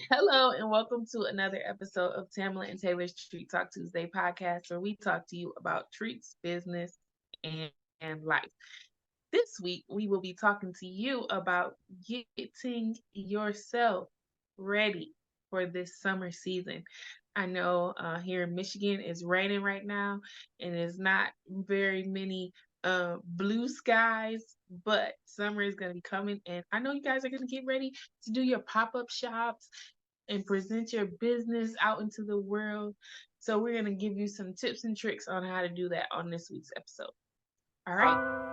Hello, and welcome to another episode of Tamla and Taylor's Treat Talk Tuesday podcast, where we talk to you about treats, business, and life. This week, we will be talking to you about getting yourself ready for this summer season. I know here in Michigan it's raining right now, and there's not very many blue skies, but summer is going to be coming, and I know you guys are going to get ready to do your pop-up shops and present your business out into the world. So we're going to give you some tips and tricks on how to do that on this week's episode. All right.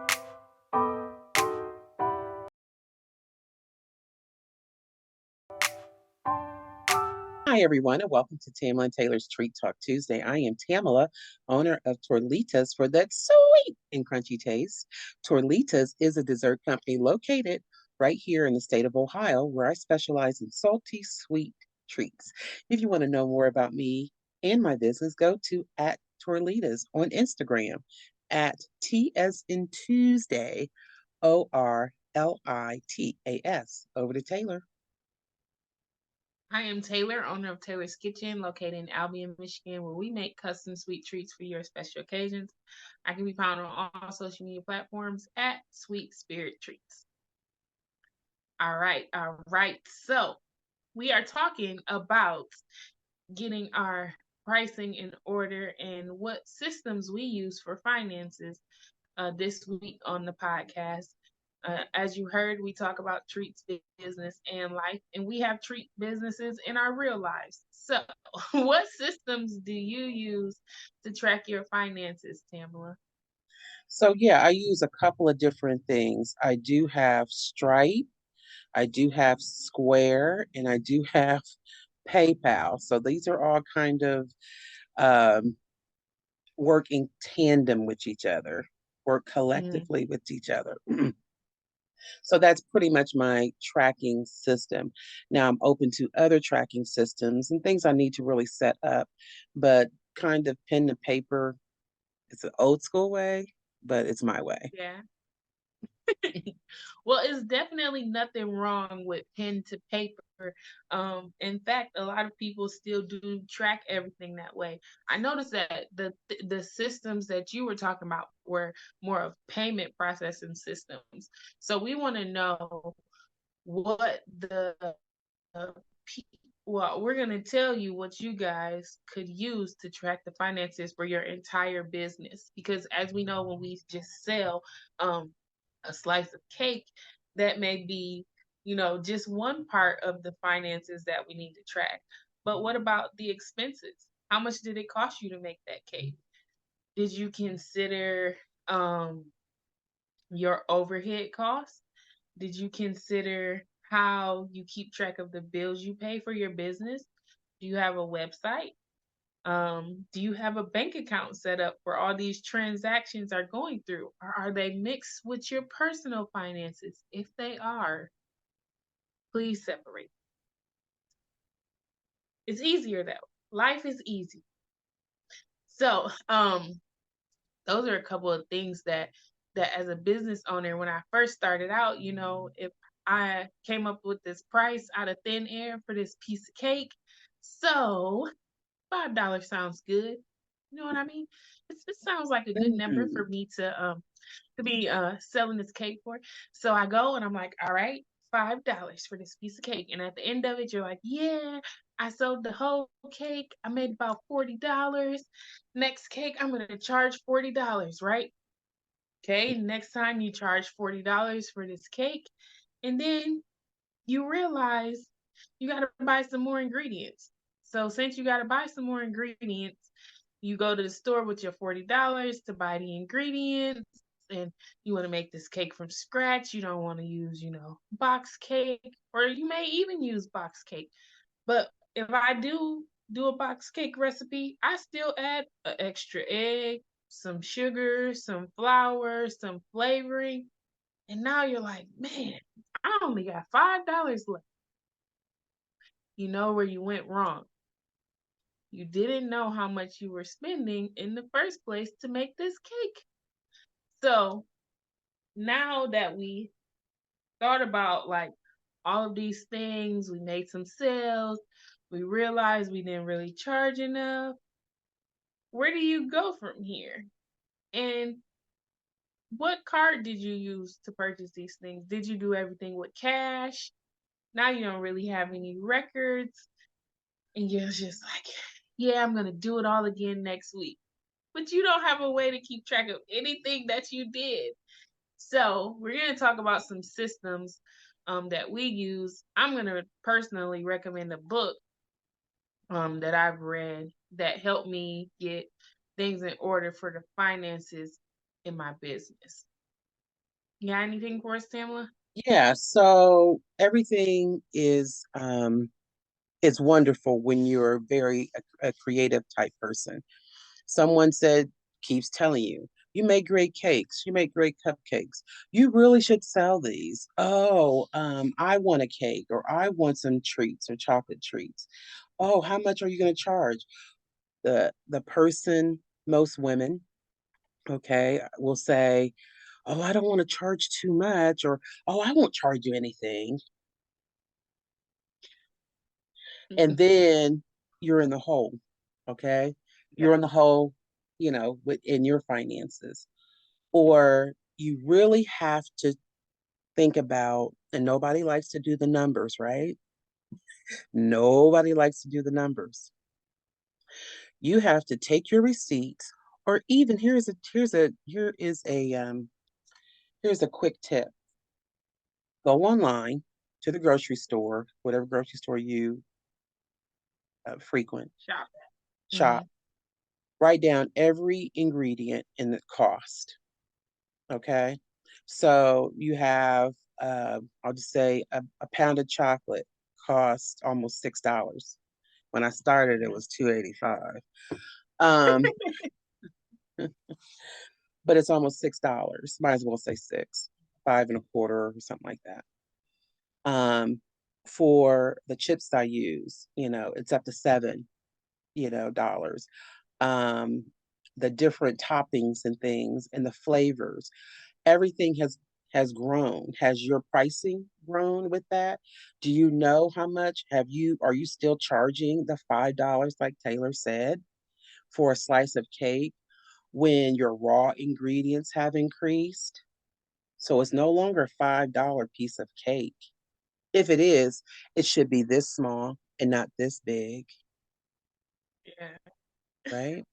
Hi, everyone, and welcome to Tamla and Taylor's Treat Talk Tuesday. I am Tamala, owner of Torlitas for that sweet and crunchy taste. Torlitas is a dessert company located right here in the state of Ohio, where I specialize in salty, sweet treats. If you want to know more about me and my business, go to at Torlitas on Instagram at T as in Tuesday, ORLITAS. Over to Taylor. I am Taylor, owner of Taylor's Kitchen, located in Albion, Michigan, where we make custom sweet treats for your special occasions. I can be found on all social media platforms at Sweet Spirit Treats. All right. So we are talking about getting our pricing in order and what systems we use for finances this week on the podcast. As you heard, we talk about treats, business, and life, and we have treat businesses in our real lives. So, what systems do you use to track your finances, Tamala? So yeah, I use a couple of different things. I do have Stripe, I do have Square, and I do have PayPal. So these are all kind of um, work in tandem with each other, work Mm, collectively with each other. So that's pretty much my tracking system. Now I'm open to other tracking systems and things I need to really set up, but kind of pen to paper, it's an old school way, but it's my way. yeah. Well, it's definitely nothing wrong with pen to paper. In fact, a lot of people still do track everything that way. I noticed that the systems that you were talking about were more of payment processing systems. So we want to know what the well, we're going to tell you what you guys could use to track the finances for your entire business. Because as we know, when we just sell a slice of cake, that may be, just one part of the finances that we need to track. But what about the expenses? How much did it cost you to make that cake? Did you consider um, your overhead costs? Did you consider how you keep track of the bills you pay for your business? Do you have a website? Do you have a bank account set up where all these transactions are going through? Or are they mixed with your personal finances? If they are, please separate. It's easier that way. Life is easy. So, those are a couple of things that as a business owner, when I first started out, if I came up with this price out of thin air for this piece of cake, so $5 sounds good. You know what I mean? It sounds like a good number Mhm. for me to be selling this cake for. So I go and I'm like, all right, $5 for this piece of cake. And at the end of it, you're like, yeah, I sold the whole cake. I made about $40. Next cake, I'm gonna charge $40, right? Okay, next time you charge $40 for this cake, and then you realize you got to buy some more ingredients. So since you got to buy some more ingredients, you go to the store with your $40 to buy the ingredients, and you want to make this cake from scratch. You don't want to use, box cake, or you may even use box cake. But if I do a box cake recipe, I still add an extra egg, some sugar, some flour, some flavoring, and now you're like, man, I only got $5 left. You know where you went wrong. You didn't know how much you were spending in the first place to make this cake. So now that we thought about like all of these things. We made some sales. We realized we didn't really charge enough. Where do you go from here? And what card did you use to purchase these things? Did you do everything with cash? Now you don't really have any records. And you're just like, yeah, I'm going to do it all again next week. But you don't have a way to keep track of anything that you did. So we're going to talk about some systems that we use. I'm going to personally recommend a book that I've read that helped me get things in order for the finances in my business. You got anything for us, Tamla? Yeah, so everything is wonderful when you're a creative type person. Someone said, keeps telling you, you make great cakes, you make great cupcakes. You really should sell these. Oh, I want a cake, or I want some treats or chocolate treats. Oh, how much are you going to charge? The person, most women, okay, will say, oh, I don't want to charge too much, or oh, I won't charge you anything. And then you're in the hole, okay? Yeah. You're in the hole, within your finances. Or you really have to think about, and nobody likes to do the numbers, right? Nobody likes to do the numbers. You have to take your receipts, or even here's a quick tip. Go online to the grocery store, whatever grocery store you frequent, Shop. shop. Write down every ingredient and the cost. Okay. So you have, I'll just say a pound of chocolate cost almost $6. When I started, it was 2.85. Um, but it's almost $6. Might as well say six, 5.25 or something like that. For the chips I use, it's up to $7, dollars. Um, the different toppings and things and the flavors, everything has grown. Has your pricing grown with that? Do you know how much are you still charging the $5 like Taylor said for a slice of cake when your raw ingredients have increased? So it's no longer a $5 piece of cake. If it is, it should be this small and not this big, Yeah. right?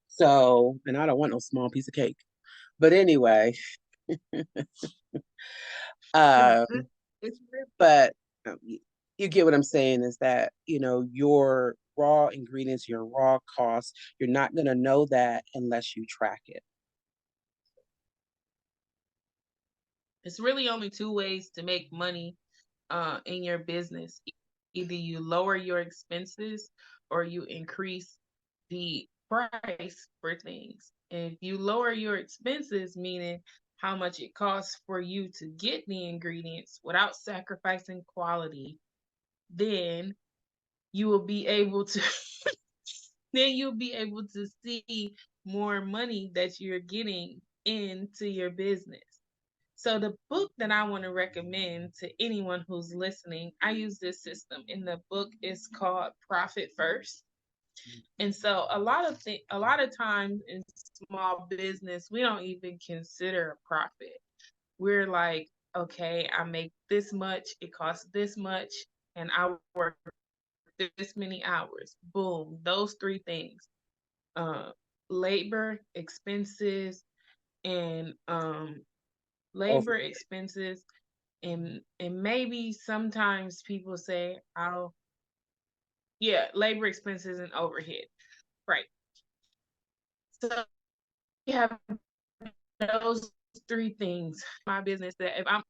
So, and I don't want no small piece of cake. But anyway, Because um, it's real. but you get what I'm saying is that, your raw ingredients, your raw costs, you're not going to know that unless you track it. It's really only two ways to make money in your business. Either you lower your expenses or you increase the price for things. And if you lower your expenses, meaning how much it costs for you to get the ingredients without sacrificing quality, then you will be able to then you'll be able to see more money that you're getting into your business. So the book that I want to recommend to anyone who's listening, I use this system, and the book is called Profit First. And so a lot of times in small business, we don't even consider a profit. We're like, okay, I make this much, it costs this much, and I work this many hours. Boom, those three things. Uh, labor, expenses, and labor Overhead. expenses and maybe sometimes people say I'll yeah, labor expenses and overhead. Right. So we have those three things. My business that if I'm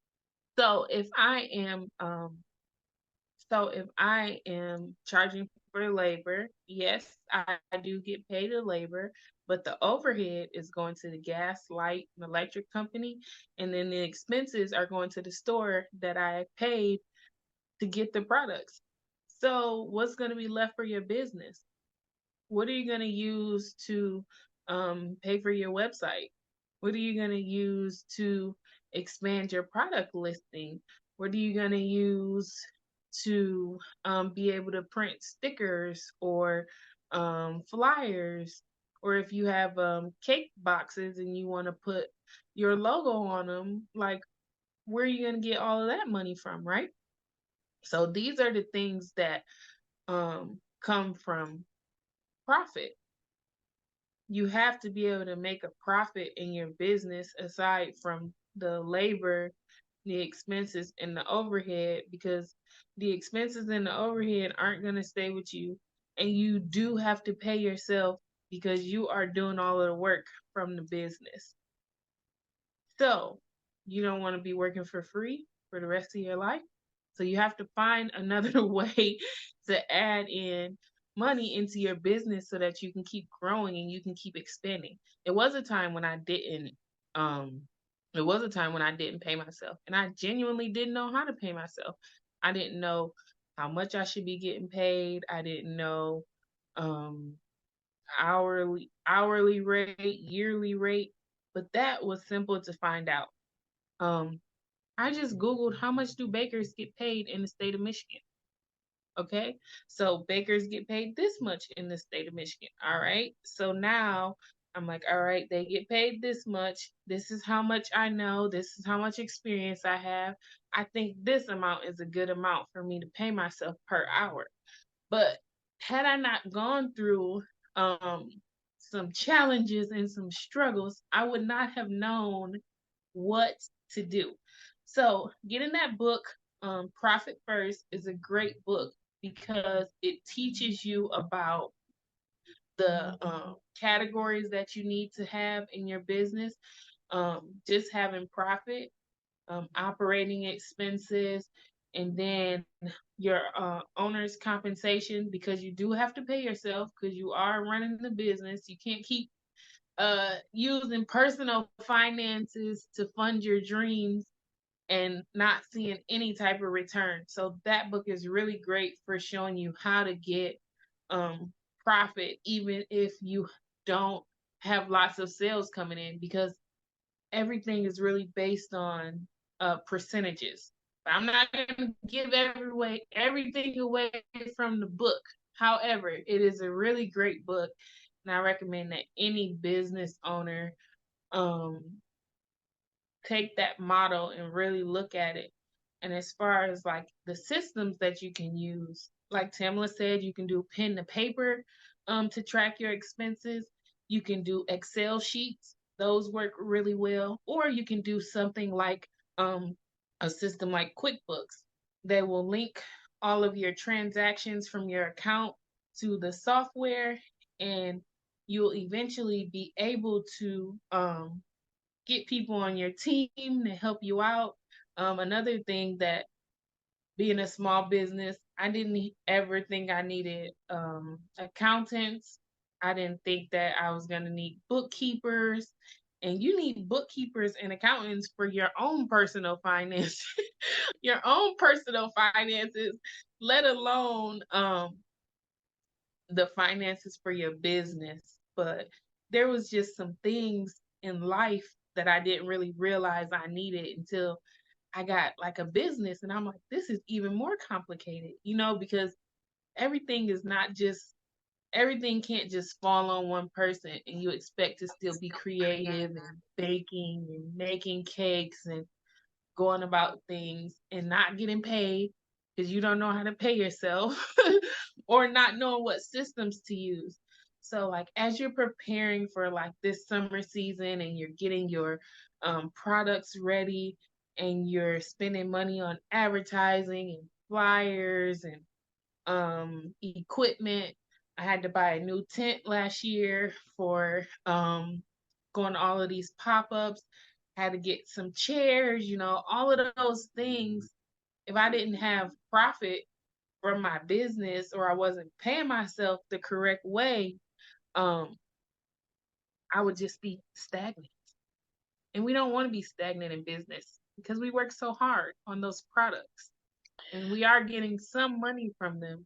so if I am so if I am charging for labor, yes, I do get paid a labor, but the overhead is going to the gas, light, and electric company, and then the expenses are going to the store that I paid to get the products. So what's going to be left for your business? What are you going to use to pay for your website? What are you going to use to expand your product listing? What are you gonna use to be able to print stickers or flyers? Or if you have cake boxes and you want to put your logo on them, like where are you gonna get all of that money from, right? So these are the things that come from profit. You have to be able to make a profit in your business aside from the labor, the expenses, and the overhead, because the expenses and the overhead aren't going to stay with you. And you do have to pay yourself because you are doing all of the work from the business. So you don't want to be working for free for the rest of your life. So you have to find another way to add in money into your business so that you can keep growing and you can keep expanding. It was a time when I didn't um it was a time when I didn't pay myself, and I genuinely didn't know how to pay myself. I didn't know how much I should be getting paid. I didn't know um hourly rate, yearly rate, but that was simple to find out. Um, I just Googled how much do bakers get paid in the state of Michigan. Okay. So bakers get paid this much in the state of Michigan. All right. So now I'm like, all right, they get paid this much. This is how much I know. This is how much experience I have. I think this amount is a good amount for me to pay myself per hour. But had I not gone through um, some challenges and some struggles, I would not have known what to do. So, getting that book, Profit First, is a great book because it teaches you about the categories that you need to have in your business. Just having profit, operating expenses, and then your owner's compensation, because you do have to pay yourself because you are running the business. You can't keep using personal finances to fund your dreams and not seeing any type of return. So that book is really great for showing you how to get um, profit, even if you don't have lots of sales coming in, because everything is really based on percentages. But I'm not going to give everything away from the book. However, it is a really great book, and I recommend that any business owner um, take that model and really look at it. And as far as like the systems that you can use, like Tamla said, you can do pen to paper to track your expenses. You can do Excel sheets; those work really well. Or you can do something like um, a system like QuickBooks that will link all of your transactions from your account to the software, and you'll eventually be able to get people on your team to help you out. Another thing that being a small business, I didn't ever think I needed accountants. I didn't think that I was going to need bookkeepers. And you need bookkeepers and accountants for your own personal finance, your own personal finances, let alone the finances for your business. But there was just some things in life that I didn't really realize I needed until I got like a business, and I'm like, this is even more complicated, because everything is not just everything can't just fall on one person and you expect to still be creative and baking and making cakes and going about things and not getting paid because you don't know how to pay yourself or not knowing what systems to use. So like as you're preparing for like this summer season and you're getting your products ready and you're spending money on advertising and flyers and equipment. I had to buy a new tent last year for going to all of these pop-ups. Had to get some chairs, all of those things. If I didn't have profit from my business or I wasn't paying myself the correct way, um, I would just be stagnant. And we don't want to be stagnant in business because we work so hard on those products and we are getting some money from them,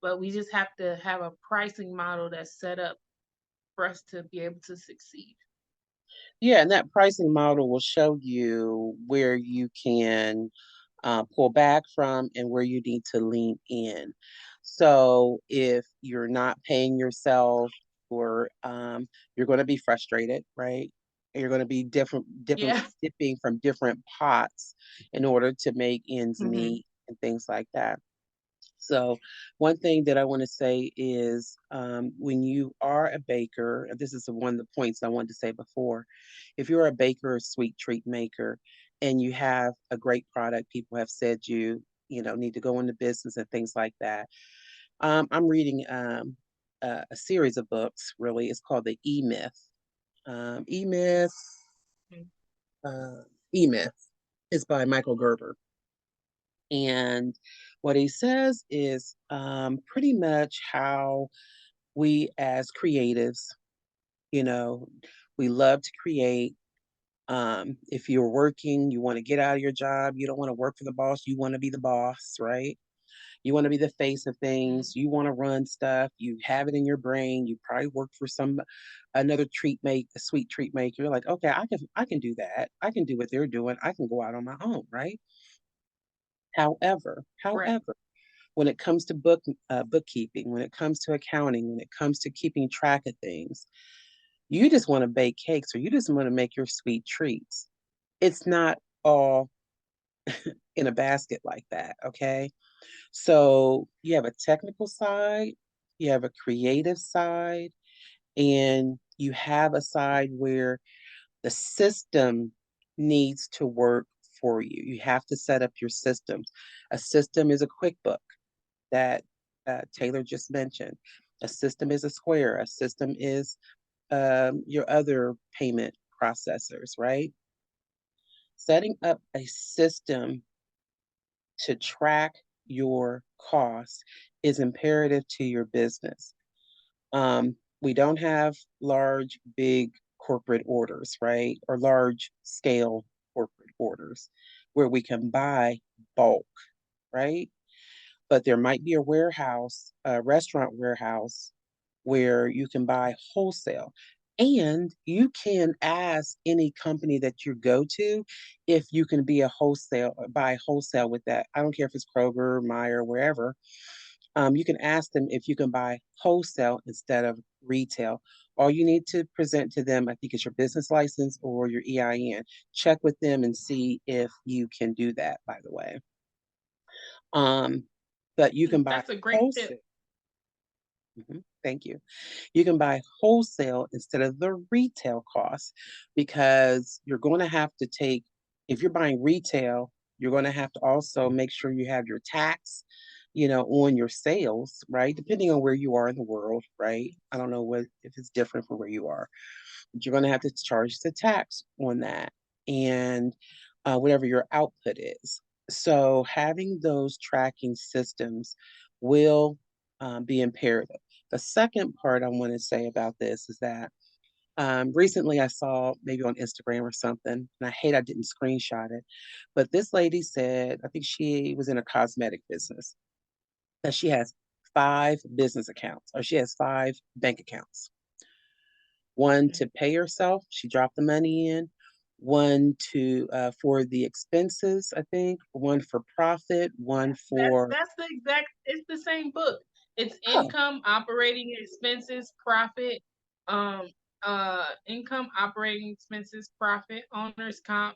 but we just have to have a pricing model that's set up for us to be able to succeed. Yeah, and that pricing model will show you where you can pull back from, and where you need to lean in. So if you're not paying yourself, or you're going to be frustrated, right? You're going to be different Yeah. sipping from different pots in order to make ends Hmm. meet and things like that. So, one thing that I want to say is, when you are a baker, and this is one of the points I wanted to say before. If you're a baker or sweet treat maker and you have a great product, people have said you need to go into business and things like that. I'm reading a series of books, really. It's called the E Myth. E Myth, uh, E Myth is by Michael Gerber. And what he says is, pretty much how we as creatives, you know, we love to create. If you're working, you want to get out of your job, you don't want to work for the boss, you want to be the boss, right? You want to be the face of things, you want to run stuff, you have it in your brain, you probably work for another a sweet treat maker. You're like, okay, I can do that. I can do what they're doing. I can go out on my own, right? Right. However, when it comes to bookkeeping, when it comes to accounting, when it comes to keeping track of things, you just want to bake cakes or you just want to make your sweet treats. It's not all in a basket like that, okay? So you have a technical side, you have a creative side, and you have a side where the system needs to work for you. You have to set up your systems. A system is a QuickBook that Taylor just mentioned. A system is a Square. A system is your other payment processors, right? Setting up a system to track your costs is imperative to your business. We don't have big corporate orders, right? Or large scale corporate orders where we can buy bulk, right? But there might be a restaurant warehouse where you can buy wholesale. And you can ask any company that you go to if you can buy wholesale with that. I don't care if it's Kroger, Meyer, wherever. You can ask them if you can buy wholesale instead of retail. All you need to present to them, I think, is your business license or your EIN. Check with them and see if you can do that, by the way. Um, but you can buy That's a great tip. wholesale. Thank you. You can buy wholesale instead of the retail cost because you're going to have to if you're buying retail, you're going to have to also make sure you have your tax, on your sales, right? Depending on where you are in the world, right? I don't know if it's different from where you are, but you're going to have to charge the tax on that and whatever your output is. So having those tracking systems will be imperative. The second part I want to say about this is that recently I saw maybe on Instagram or something, and I hate I didn't screenshot it, but this lady said, I think she was in a cosmetic business, that she has 5 business accounts or she has 5 bank accounts. One Mm. to pay herself, she dropped the money in. One to for the expenses, I think. One for profit. One for That's the exact. It's the same book. It's oh, income, operating expenses, profit, um, income, operating expenses, profit, owner's comp,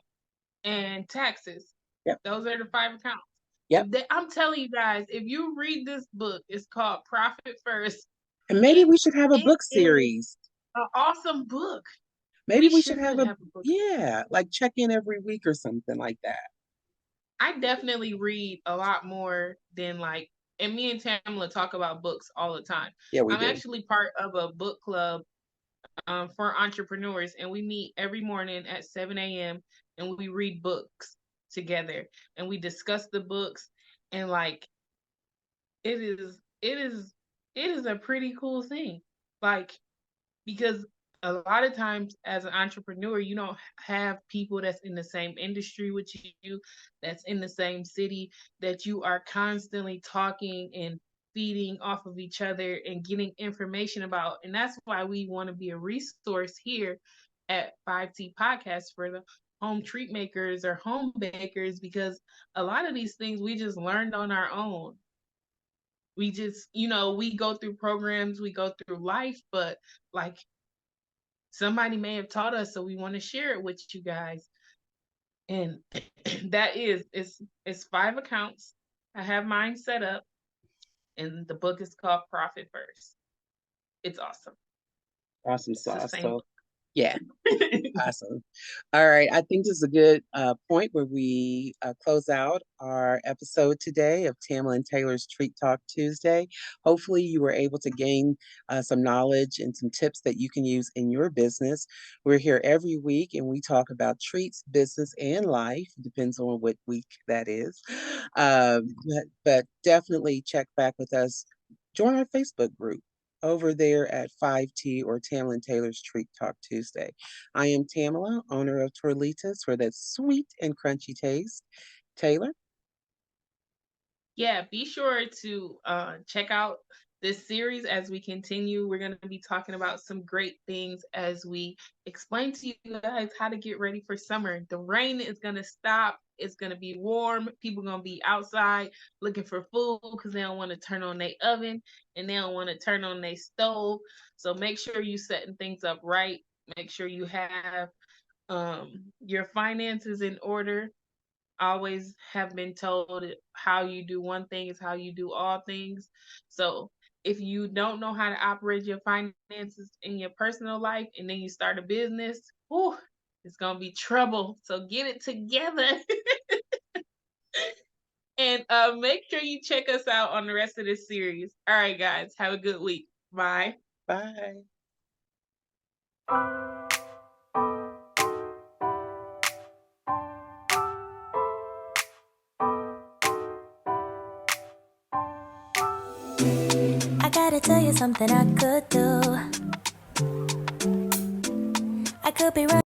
and taxes. yep, Those are the 5 accounts. yep. I'm telling you guys, if you read this book, it's called Profit First. And maybe It we should have a it book is series. an awesome book. Maybe We we should should have have a book. yeah, like check in every week or something like that. I definitely read a lot more than like, and me and Tamla talk about books all the time. Yeah, we I'm do. actually part of a book club for entrepreneurs, and we meet every morning at 7 a.m. and we read books together and we discuss the books and like it is it is it is a pretty cool thing. Like because a lot of times as an entrepreneur you don't have people that's in the same industry with you, that's in the same city, that you are constantly talking and feeding off of each other and getting information about. And that's why we want to be a resource here at 5T Podcast for the home treat makers or home bakers, because a lot of these things we just learned on our own. We just, we go through programs, we go through life, but like somebody may have taught us, so we want to share it with you guys. And that is, it's 5 accounts. I have mine set up, and the book is called Profit First. It's awesome. Awesome It's the sauce. same So book. yeah, awesome. All right. I think this is a good point where we close out our episode today of Tamla and Taylor's Treat Talk Tuesday. Hopefully, you were able to gain some knowledge and some tips that you can use in your business. We're here every week and we talk about treats, business, and life. Depends on what week that is. But definitely check back with us. Join our Facebook group over there at 5T or Tamla and Taylor's Treat Talk Tuesday. I am Tamala, owner of Torlitas, for that sweet and crunchy taste. Taylor? Yeah, be sure to check out this series as we continue. We're going to be talking about some great things as we explain to you guys how to get ready for summer. The rain is going to stop. It's going to be warm. People going to be outside looking for food because they don't want to turn on their oven and they don't want to turn on their stove. So make sure you setting things up right. Make sure you have your finances in order. Always have been told how you do one thing is how you do all things. So if you don't know how to operate your finances in your personal life and then you start a business, whew, it's gonna be trouble. So get it together. And make sure you check us out on the rest of this series. All right, guys, have a good week. Bye. Bye. I gotta tell you something I could do. I could be right.